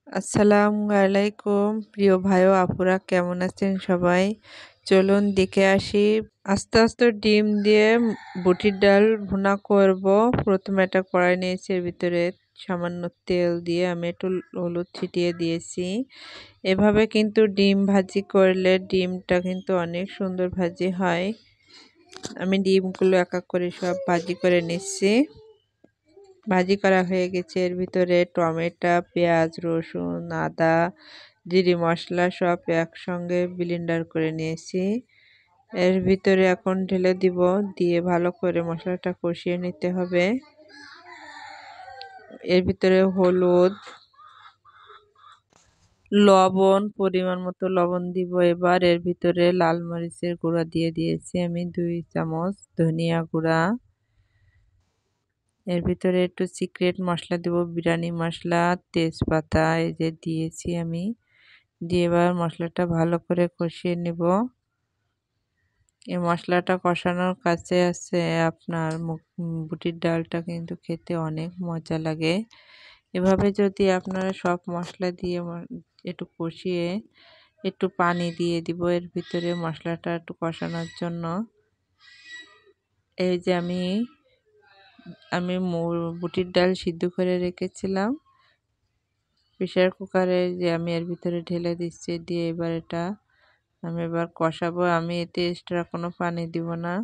আসসালামু আলাইকুম প্রিয় ভাই ও আপুরা, কেমন আছেন সবাই? চলুন দেখে আসি। আস্তে আস্তে ডিম দিয়ে বুটির ডাল ভুনা করব। প্রথমে একটা কড়াই নিয়েছি, এর ভিতরে সামান্য তেল দিয়ে আমি একটু হলুদ ছিটিয়ে দিয়েছি। এভাবে কিন্তু ডিম ভাজি করলে ডিমটা কিন্তু অনেক সুন্দর ভাজি হয়। আমি ডিমগুলো এক এক করে সব ভাজি করে নিচ্ছি। ভাজি করা হয়ে গেছে। এর ভিতরে টমেটো, পেঁয়াজ, রসুন, আদা, জিরে মশলা সব একসঙ্গে ব্লেন্ডার করে নিয়েছি। এর ভিতরে এখন ঢেলে দিব, দিয়ে ভালো করে মশলাটা কষিয়ে নিতে হবে। এর ভিতরে হলুদ, লবণ, পরিমাণ মতো লবণ দিব। এবার এর ভিতরে লাল মরিচের গুঁড়া দিয়ে দিয়েছি আমি 2 চামচ, ধনিয়া গুঁড়া। এর ভিতরে একটু সিক্রেট মশলা দেব, বিরিয়ানি মশলা, তেজপাতা এই যে দিয়েছি আমি। দিয়ে এবার মশলাটা ভালো করে কষিয়ে নেব। এই মশলাটা কষানোর কাছে আছে আপনার বুটির ডালটা কিন্তু খেতে অনেক মজা লাগে। এভাবে যদি আপনারা সব মশলা দিয়ে একটু কষিয়ে একটু পানি দিয়ে দিব এর ভিতরে মশলাটা একটু কষানোর জন্য। এই যে আমি বুটির ডাল সিদ্ধ করে রেখেছিলাম প্রেসার কুকারে, যে আমি এর ভিতরে ঢেলে দিচ্ছি। দিয়ে এবার এটা আমি এবার কষাবো। আমি এতে এক্সট্রা কোনো পানি দিব না।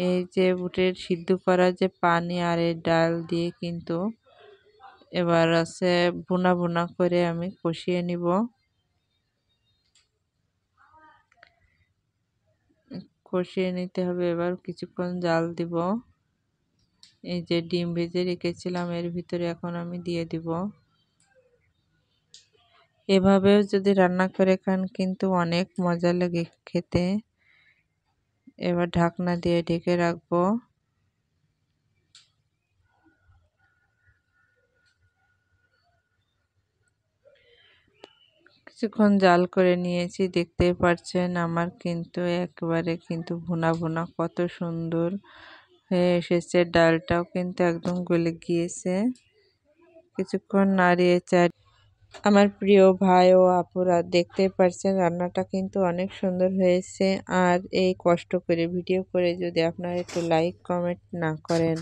এই যে বুটের সিদ্ধ করা যে পানি আর এই ডাল দিয়ে কিন্তু এবার আছে ভুনা ভুনা করে আমি কষিয়ে নিব। কষিয়ে নিতে হবে, এবার কিছুক্ষণ জাল দিব। এই যে ডিম ভেজে রেখেছিলাম এর ভিতরে এখন আমি দিয়ে দিব। এভাবেও যদি রান্না করে খান কিন্তু অনেক মজা লাগে খেতে। এবার ঢাকনা দিয়ে ঢেকে রাখবো। কিছুক্ষণ জাল করে নিয়েছি, দেখতেই পাচ্ছেন আমার কিন্তু একবারে কিন্তু ভুনা ভুনা কত সুন্দর হয়ে এসেছে। ডালটাও কিন্তু একদম গলে গিয়েছে। কিছুক্ষণ নাড়িয়ে চাড়িয়ে আমার প্রিয় ভাই ও আপুরা, দেখতেই পাচ্ছেন রান্নাটা কিন্তু অনেক সুন্দর হয়েছে। আর এই কষ্ট করে ভিডিও করে যদি আপনারা একটু লাইক কমেন্ট না করেন,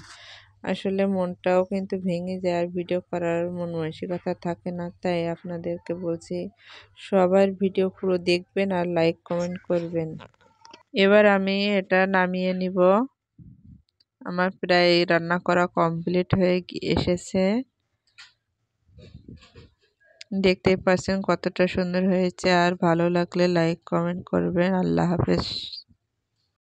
আসলে মনটাও কিন্তু ভেঙে যায় আর ভিডিও করার মন মানসিকতা থাকে না। তাই আপনাদেরকে বলছি সবার ভিডিও পুরো দেখবেন আর লাইক কমেন্ট করবেন। এবার আমি এটা নামিয়ে নিব। আমার প্রায় রান্না করা কমপ্লিট হয়ে এসেছে। দেখতেই পাচ্ছেন কতটা সুন্দর হয়েছে। আর ভালো লাগলে লাইক কমেন্ট করবেন। আল্লাহ হাফেজ।